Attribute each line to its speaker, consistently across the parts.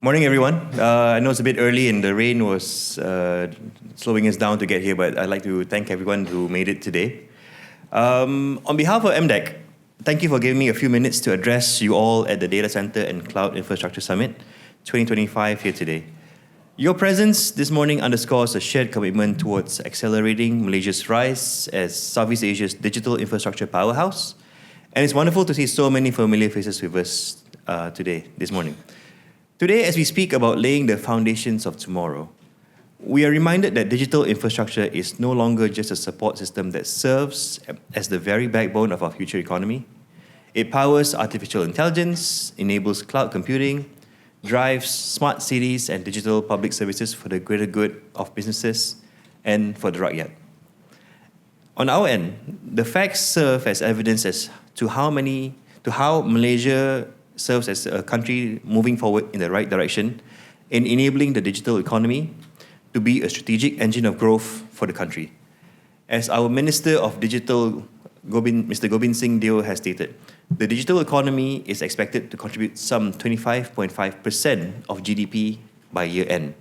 Speaker 1: Morning, everyone. I know it's a bit early and the rain was slowing us down to get here, but I'd like to thank everyone who made it today. On behalf of MDEC, thank you for giving me a few minutes to address you all at the Data Center and Cloud Infrastructure Summit 2025 here today. Your presence this morning underscores a shared commitment towards accelerating Malaysia's rise as Southeast Asia's digital infrastructure powerhouse. And it's wonderful to see so many familiar faces with us this morning. Today, as we speak about laying the foundations of tomorrow, we are reminded that digital infrastructure is no longer just a support system that serves as the very backbone of our future economy. It powers artificial intelligence, enables cloud computing, drives smart cities and digital public services for the greater good of businesses and for the rakyat. On our end, the facts serve as evidence as to how Malaysia serves as a country moving forward in the right direction in enabling the digital economy to be a strategic engine of growth for the country. As our Minister of Digital, Mr. Gobind Singh Deo has stated, the digital economy is expected to contribute some 25.5% of GDP by year end,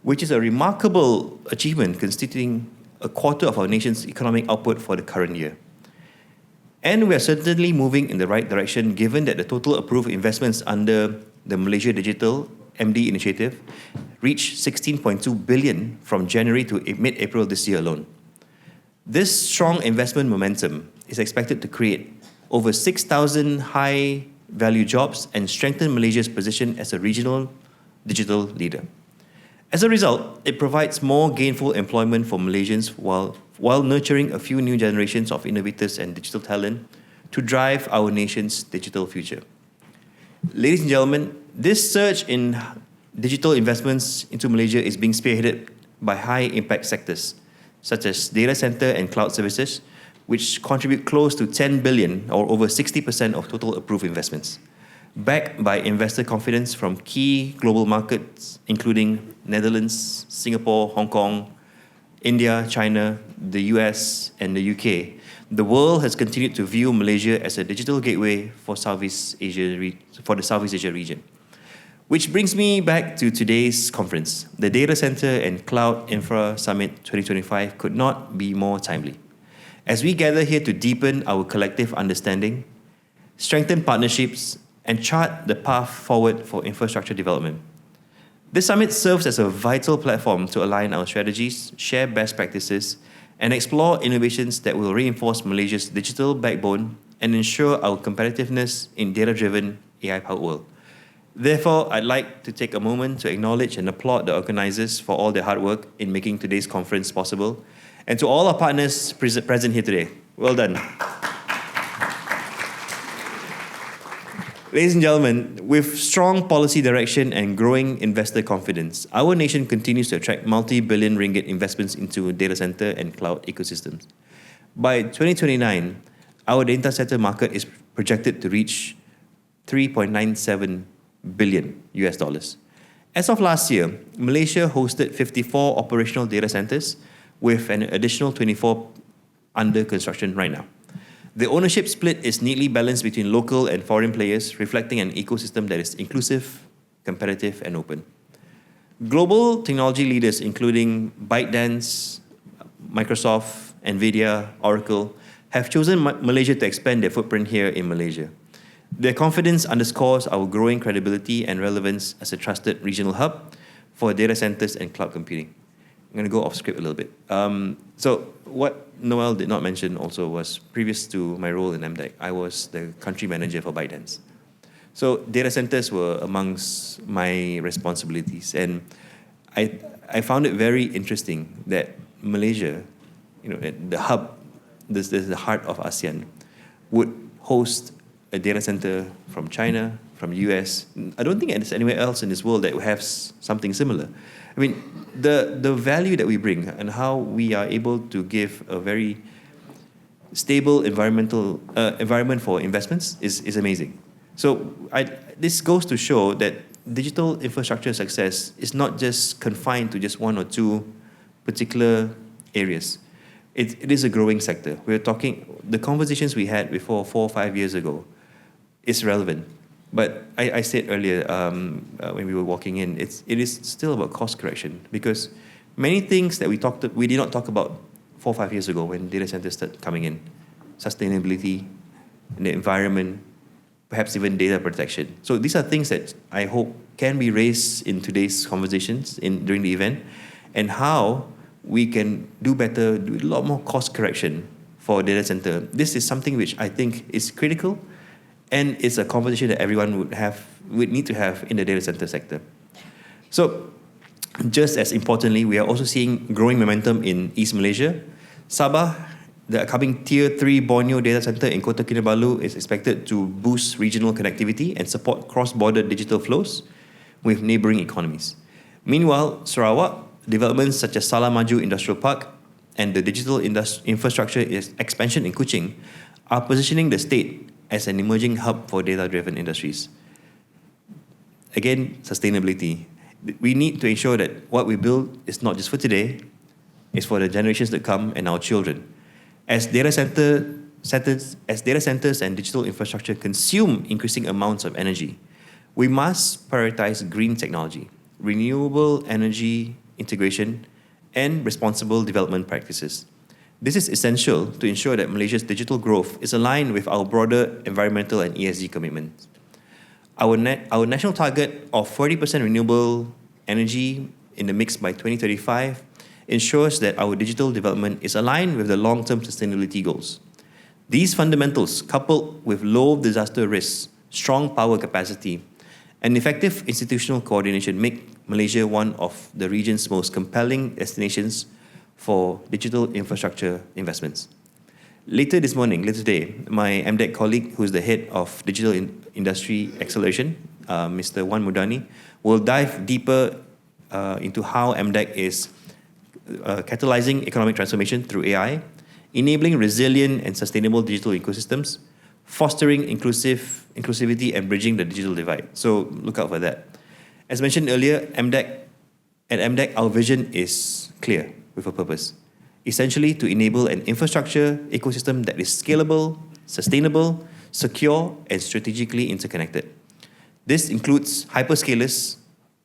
Speaker 1: which is a remarkable achievement constituting a quarter of our nation's economic output for the current year. And we are certainly moving in the right direction given that the total approved investments under the Malaysia Digital MD initiative reached 16.2 billion from January to mid-April this year alone. This strong investment momentum is expected to create over 6,000 high-value jobs and strengthen Malaysia's position as a regional digital leader. As a result, it provides more gainful employment for Malaysians while nurturing a few new generations of innovators and digital talent to drive our nation's digital future. Ladies and gentlemen, this surge in digital investments into Malaysia is being spearheaded by high-impact sectors, such as data center and cloud services, which contribute close to 10 billion or over 60% of total approved investments, backed by investor confidence from key global markets, including Netherlands, Singapore, Hong Kong, India, China, the US, and the UK. The world has continued to view Malaysia as a digital gateway for the Southeast Asia region. Which brings me back to today's conference. The Data Center and Cloud Infra Summit 2025 could not be more timely. As we gather here to deepen our collective understanding, strengthen partnerships, and chart the path forward for infrastructure development. This summit serves as a vital platform to align our strategies, share best practices, and explore innovations that will reinforce Malaysia's digital backbone and ensure our competitiveness in data-driven, AI-powered world. Therefore, I'd like to take a moment to acknowledge and applaud the organizers for all their hard work in making today's conference possible, and to all our partners present here today. Well done. Ladies and gentlemen, with strong policy direction and growing investor confidence, our nation continues to attract multi-billion ringgit investments into data center and cloud ecosystems. By 2029, our data center market is projected to reach $3.97 billion US. As of last year, Malaysia hosted 54 operational data centers with an additional 24 under construction right now. The ownership split is neatly balanced between local and foreign players, reflecting an ecosystem that is inclusive, competitive, and open. Global technology leaders, including ByteDance, Microsoft, NVIDIA, Oracle, have chosen Malaysia to expand their footprint here in Malaysia. Their confidence underscores our growing credibility and relevance as a trusted regional hub for data centers and cloud computing. I'm going to go off script a little bit. So what Noel did not mention also was previous to my role in MDEC, I was the country manager for ByteDance. So data centers were amongst my responsibilities, and I found it very interesting that Malaysia, the hub, the heart of ASEAN, would host a data center from China, from the US. I don't think there's anywhere else in this world that has something similar. I mean, the value that we bring and how we are able to give a very stable environment for investments is amazing. So this goes to show that digital infrastructure success is not just confined to just one or two particular areas. It is a growing sector. We're talking, the conversations we had before 4 or 5 years ago is relevant. But I said earlier when we were walking in, it is still about cost correction, because many things that we did not talk about 4 or 5 years ago when data centers started coming in, sustainability, the environment, perhaps even data protection. So these are things that I hope can be raised in today's conversations during the event, and how we can do better, do a lot more cost correction for data center. This is something which I think is critical, and it's a conversation that everyone would need to have in the data center sector. So just as importantly, we are also seeing growing momentum in East Malaysia. Sabah, the upcoming Tier 3 Borneo data center in Kota Kinabalu is expected to boost regional connectivity and support cross-border digital flows with neighbouring economies. Meanwhile, Sarawak, developments such as Salah Maju Industrial Park and the digital infrastructure expansion in Kuching are positioning the state as an emerging hub for data-driven industries. Again, sustainability. We need to ensure that what we build is not just for today, it's for the generations that come and our children. As data centers and digital infrastructure consume increasing amounts of energy, we must prioritize green technology, renewable energy integration, and responsible development practices. This is essential to ensure that Malaysia's digital growth is aligned with our broader environmental and ESG commitments. Our national target of 40% renewable energy in the mix by 2035 ensures that our digital development is aligned with the long-term sustainability goals. These fundamentals, coupled with low disaster risks, strong power capacity, and effective institutional coordination, make Malaysia one of the region's most compelling destinations for digital infrastructure investments. Later today, my MDEC colleague, who is the head of Digital Industry Acceleration, Mr. Wan Mudani, will dive deeper into how MDEC is catalyzing economic transformation through AI, enabling resilient and sustainable digital ecosystems, fostering inclusivity, and bridging the digital divide. So look out for that. As mentioned earlier, at MDEC, our vision is clear with a purpose. Essentially, to enable an infrastructure ecosystem that is scalable, sustainable, secure, and strategically interconnected. This includes hyperscalers,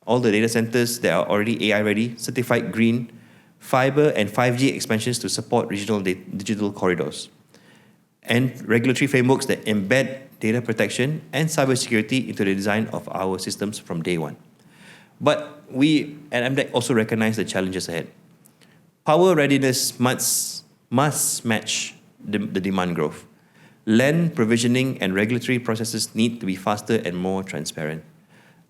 Speaker 1: all the data centers that are already AI ready, certified green, fiber and 5G expansions to support regional digital corridors, and regulatory frameworks that embed data protection and cybersecurity into the design of our systems from day one. But we at MDEC also recognize the challenges ahead. Power readiness must match the demand growth. Land provisioning and regulatory processes need to be faster and more transparent.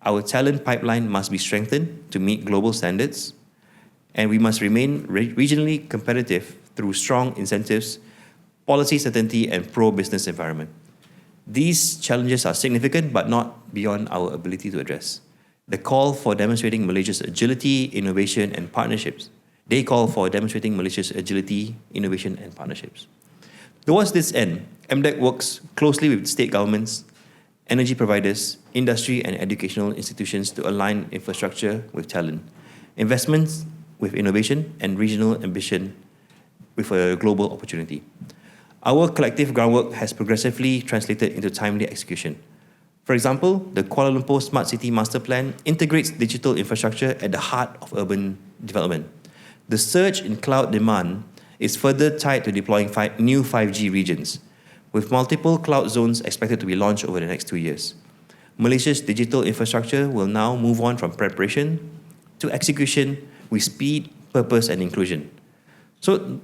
Speaker 1: Our talent pipeline must be strengthened to meet global standards, and we must remain regionally competitive through strong incentives, policy certainty, and pro-business environment. These challenges are significant but not beyond our ability to address. They call for demonstrating Malaysia's agility, innovation, and partnerships. Towards this end, MDEC works closely with state governments, energy providers, industry, and educational institutions to align infrastructure with talent, investments with innovation, and regional ambition with a global opportunity. Our collective groundwork has progressively translated into timely execution. For example, the Kuala Lumpur Smart City Master Plan integrates digital infrastructure at the heart of urban development. The surge in cloud demand is further tied to deploying new 5G regions, with multiple cloud zones expected to be launched over the next 2 years. Malaysia's digital infrastructure will now move on from preparation to execution with speed, purpose, and inclusion. So,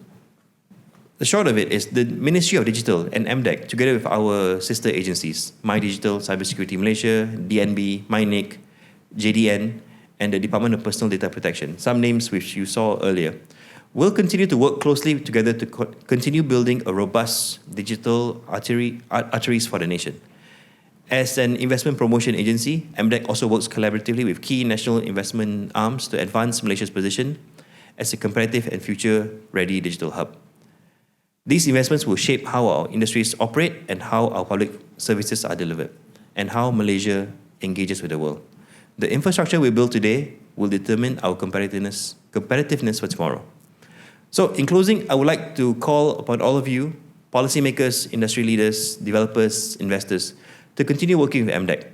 Speaker 1: the short of it is the Ministry of Digital and MDEC, together with our sister agencies, My Digital, Cybersecurity Malaysia, DNB, MyNIC, JDN, and the Department of Personal Data Protection, some names which you saw earlier, will continue to work closely together to continue building a robust digital arteries for the nation. As an investment promotion agency, MDEC also works collaboratively with key national investment arms to advance Malaysia's position as a competitive and future-ready digital hub. These investments will shape how our industries operate and how our public services are delivered, and how Malaysia engages with the world. The infrastructure we build today will determine our competitiveness for tomorrow. So, in closing, I would like to call upon all of you, policymakers, industry leaders, developers, investors, to continue working with MDEC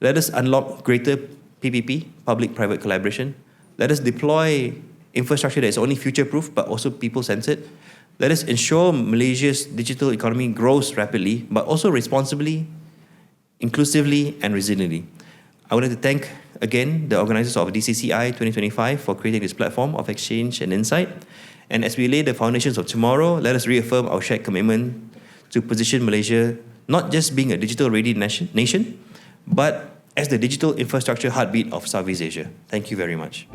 Speaker 1: Let us unlock greater PPP, public-private collaboration. Let us deploy infrastructure that is only future-proof but also people-centered. Let us ensure Malaysia's digital economy grows rapidly but also responsibly, inclusively and resiliently. I wanted to thank again the organisers of DCCI 2025 for creating this platform of exchange and insight. And as we lay the foundations of tomorrow, let us reaffirm our shared commitment to position Malaysia not just being a digital-ready nation, but as the digital infrastructure heartbeat of Southeast Asia. Thank you very much.